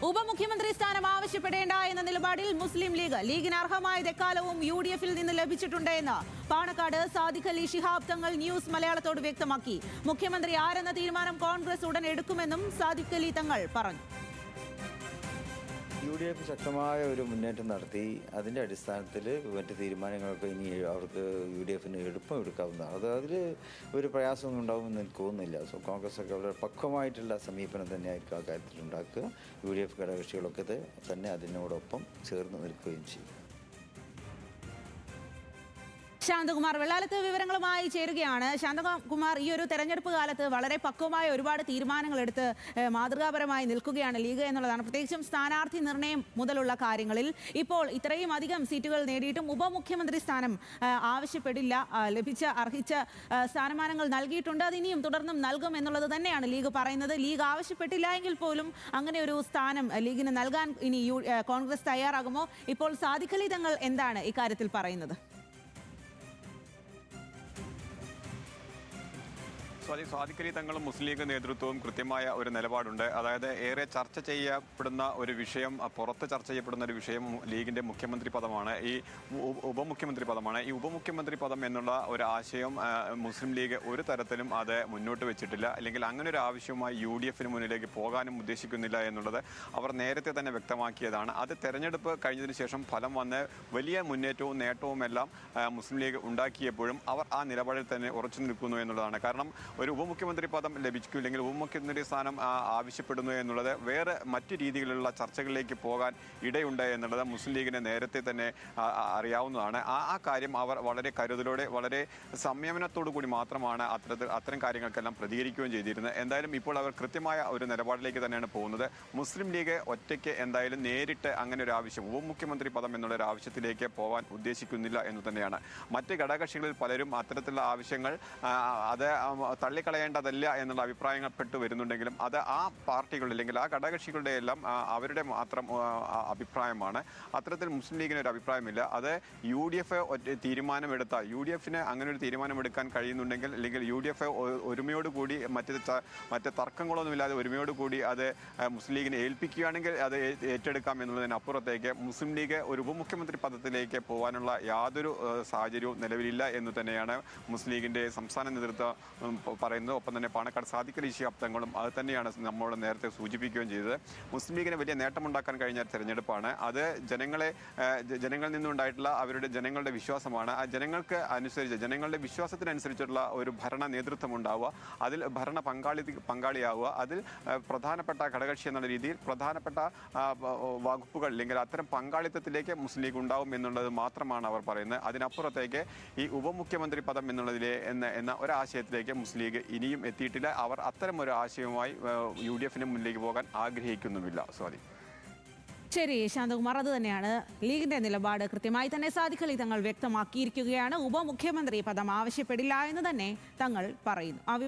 ഉപമുഖ്യമന്ത്രി സ്ഥാനം ആവശ്യപ്പെടേണ്ട എന്ന നിലപാടിൽ മുസ്ലിം ലീഗ്. ലീഗിന് അർഹമായത് എക്കാലവും UDF-ൽ നിന്ന് ലഭിച്ചിട്ടുണ്ട് എന്ന് പാണക്കാട് സാദിഖ് അലി ശിഹാബ് തങ്ങൾ ന്യൂസ് മലയാളത്തോട് വ്യക്തമാക്കി. മുഖ്യമന്ത്രി ആരെന്ന തീരുമാനം കോൺഗ്രസ് ഉടൻ എടുക്കുമെന്നും സാദിഖ് അലി തങ്ങൾ പറഞ്ഞു. UDF ശക്തമായ ഒരു മുന്നേറ്റം നടത്തി. അതിൻ്റെ അടിസ്ഥാനത്തിൽ മറ്റ് തീരുമാനങ്ങളൊക്കെ ഇനി അവർക്ക് UDF-ന് എളുപ്പം എടുക്കാവുന്നതാണ്. അതിൽ ഒരു പ്രയാസമൊന്നും ഉണ്ടാകുമെന്ന് എനിക്ക് തോന്നുന്നില്ല. കോൺഗ്രസ്സൊക്കെ വളരെ പക്വമായിട്ടുള്ള സമീപനം തന്നെയായിരിക്കും ആ കാര്യത്തിൽ ഉണ്ടാക്കുക. UDF ഘടകകക്ഷികളൊക്കെ തന്നെ അതിനോടൊപ്പം ചേർന്ന് നിൽക്കുകയും ചെയ്യും. ശാന്തകുമാർ വെള്ളാലത്ത് വിവരങ്ങളുമായി ചേരുകയാണ്. ശാന്തകുമാർ, ഈ ഒരു തെരഞ്ഞെടുപ്പ് കാലത്ത് വളരെ പക്വമായ ഒരുപാട് തീരുമാനങ്ങൾ എടുത്ത് മാതൃകാപരമായി നിൽക്കുകയാണ് ലീഗ് എന്നുള്ളതാണ്. പ്രത്യേകിച്ചും സ്ഥാനാർത്ഥി നിർണയം മുതലുള്ള കാര്യങ്ങളിൽ ഇപ്പോൾ ഇത്രയും അധികം സീറ്റുകൾ നേടിയിട്ടും ഉപമുഖ്യമന്ത്രി സ്ഥാനം ആവശ്യപ്പെടില്ല. അർഹിച്ച സ്ഥാനമാനങ്ങൾ നൽകിയിട്ടുണ്ട്. അത് ഇനിയും തുടർന്നും നൽകും എന്നുള്ളത് തന്നെയാണ് ലീഗ് പറയുന്നത്. ലീഗ് ആവശ്യപ്പെട്ടില്ല എങ്കിൽ പോലും അങ്ങനെ ഒരു സ്ഥാനം ലീഗിന് നൽകാൻ ഇനി കോൺഗ്രസ് തയ്യാറാകുമോ? ഇപ്പോൾ സാദിഖ് അലി തങ്ങൾ എന്താണ് ഇക്കാര്യത്തിൽ പറയുന്നത്? സാദിഖ് അലി തങ്ങളും മുസ്ലിം ലീഗ് നേതൃത്വവും കൃത്യമായ ഒരു നിലപാടുണ്ട്. അതായത് ഏറെ ചർച്ച ചെയ്യപ്പെടുന്ന ഒരു വിഷയം, പുറത്ത് ചർച്ച ചെയ്യപ്പെടുന്ന ഒരു വിഷയം ലീഗിൻ്റെ മുഖ്യമന്ത്രി പദമാണ്, ഈ ഉപമുഖ്യമന്ത്രി പദമാണ്. ഈ ഉപമുഖ്യമന്ത്രി പദം എന്നുള്ള ഒരു ആശയം മുസ്ലിം ലീഗ് ഒരു തരത്തിലും അത് മുന്നോട്ട് വെച്ചിട്ടില്ല. അല്ലെങ്കിൽ അങ്ങനെ ഒരു ആവശ്യവുമായി UDF-ന് മുന്നിലേക്ക് പോകാനും ഉദ്ദേശിക്കുന്നില്ല എന്നുള്ളത് അവർ നേരത്തെ തന്നെ വ്യക്തമാക്കിയതാണ്. അത് തെരഞ്ഞെടുപ്പ് കഴിഞ്ഞതിന് ശേഷം ഫലം വന്ന് വലിയ മുന്നേറ്റവും നേട്ടവും എല്ലാം മുസ്ലിം ലീഗ് ഉണ്ടാക്കിയപ്പോഴും അവർ ആ നിലപാടിൽ തന്നെ ഉറച്ചു നിൽക്കുന്നു എന്നുള്ളതാണ്. കാരണം ഒരു ഉപമുഖ്യമന്ത്രി പദം ലഭിക്കില്ലെങ്കിൽ ഉപമുഖ്യമന്ത്രി സ്ഥാനം ആവശ്യപ്പെടുന്നു എന്നുള്ളത് വേറെ മറ്റു രീതിയിലുള്ള ചർച്ചകളിലേക്ക് പോകാൻ ഇടയുണ്ട് എന്നുള്ളത് മുസ്ലിം ലീഗിനെ നേരത്തെ തന്നെ അറിയാവുന്നതാണ്. ആ കാര്യം അവർ വളരെ കരുതലോടെ വളരെ സംയമനത്തോടു കൂടി മാത്രമാണ് അത്തരം കാര്യങ്ങൾക്കെല്ലാം പ്രതികരിക്കുകയും ചെയ്തിരുന്നത്. എന്തായാലും ഇപ്പോൾ അവർ കൃത്യമായ ഒരു നിലപാടിലേക്ക് തന്നെയാണ് പോകുന്നത്. മുസ്ലിം ലീഗ് ഒറ്റയ്ക്ക് എന്തായാലും നേരിട്ട് അങ്ങനെ ഒരു ആവശ്യം, ഉപമുഖ്യമന്ത്രി പദം എന്നുള്ളൊരു ആവശ്യത്തിലേക്ക് പോകാൻ ഉദ്ദേശിക്കുന്നില്ല എന്ന് തന്നെയാണ്. മറ്റ് ഘടകകക്ഷികളിൽ പലരും അത്തരത്തിലുള്ള ആവശ്യങ്ങൾ അത് തള്ളിക്കളയേണ്ടതല്ല എന്നുള്ള അഭിപ്രായപ്പെട്ടു വരുന്നുണ്ടെങ്കിലും അത് ആ പാർട്ടികളുടെ അല്ലെങ്കിൽ ആ ഘടകകക്ഷികളുടെ എല്ലാം അവരുടെ മാത്രം അഭിപ്രായമാണ്. അത്തരത്തിൽ മുസ്ലിം ലീഗിന് ഒരു അഭിപ്രായമില്ല. അത് UDF തീരുമാനമെടുത്ത UDF-ന് അങ്ങനെ ഒരു തീരുമാനമെടുക്കാൻ കഴിയുന്നുണ്ടെങ്കിൽ അല്ലെങ്കിൽ UDF ഒരുമയോടുകൂടി മറ്റ് തർക്കങ്ങളൊന്നുമില്ലാതെ ഒരുമയോടുകൂടി അത് മുസ്ലിം ലീഗിനെ ഏൽപ്പിക്കുകയാണെങ്കിൽ അത് ഏറ്റെടുക്കാം എന്നുള്ളതിനപ്പുറത്തേക്ക് മുസ്ലിം ലീഗ് ഒരു ഉപമുഖ്യമന്ത്രി പദത്തിലേക്ക് പോകാനുള്ള യാതൊരു സാഹചര്യവും നിലവിലില്ല എന്ന് തന്നെയാണ് മുസ്ലിം ലീഗിൻ്റെ സംസ്ഥാന നേതൃത്വം പറയുന്നത്. ഒപ്പം തന്നെ പാണക്കാട് സാദിഖ് അലി ശിഹാബ് തങ്ങളും അത് തന്നെയാണ് നമ്മളോട് നേരത്തെ സൂചിപ്പിക്കുകയും ചെയ്തത്. മുസ്ലിം ലീഗിന് വലിയ നേട്ടമുണ്ടാക്കാൻ കഴിഞ്ഞ തെരഞ്ഞെടുപ്പാണ്. അത് ജനങ്ങളിൽ നിന്നുണ്ടായിട്ടുള്ള ജനങ്ങളുടെ വിശ്വാസമാണ്. ആ ജനങ്ങളുടെ വിശ്വാസത്തിനനുസരിച്ചുള്ള ഒരു ഭരണ നേതൃത്വം ഉണ്ടാവുക, അതിൽ ഭരണ പങ്കാളിയാവുക, അതിൽ പ്രധാനപ്പെട്ട ഘടകകക്ഷി എന്നുള്ള രീതിയിൽ പ്രധാനപ്പെട്ട വകുപ്പുകൾ അല്ലെങ്കിൽ അത്തരം പങ്കാളിത്തത്തിലേക്ക് മുസ്ലിം ലീഗ് ഉണ്ടാവും എന്നുള്ളത് മാത്രമാണ് അവർ പറയുന്നത്. അതിനപ്പുറത്തേക്ക് ഈ ഉപമുഖ്യമന്ത്രി പദം എന്ന ഒരാശയത്തിലേക്ക് മുസ്ലിം ലീഗ് ഇനിയും എത്തിയിട്ടില്ല. അവർ അത്തരം ഒരു ആശയവുമായി UDF-ന് മുന്നിലേക്ക് പോകാൻ ആഗ്രഹിക്കുന്നുമില്ല. സ്വാതി. ശരി ശാന്തകുമാർ, അത് തന്നെയാണ് ലീഗിന്റെ നിലപാട്. കൃത്യമായി തന്നെ സാദിഖ് അലി തങ്ങൾ വ്യക്തമാക്കിയിരിക്കുകയാണ്. ഉപമുഖ്യമന്ത്രി പദം ആവശ്യപ്പെടില്ല എന്ന് തന്നെ തങ്ങൾ പറയുന്നു.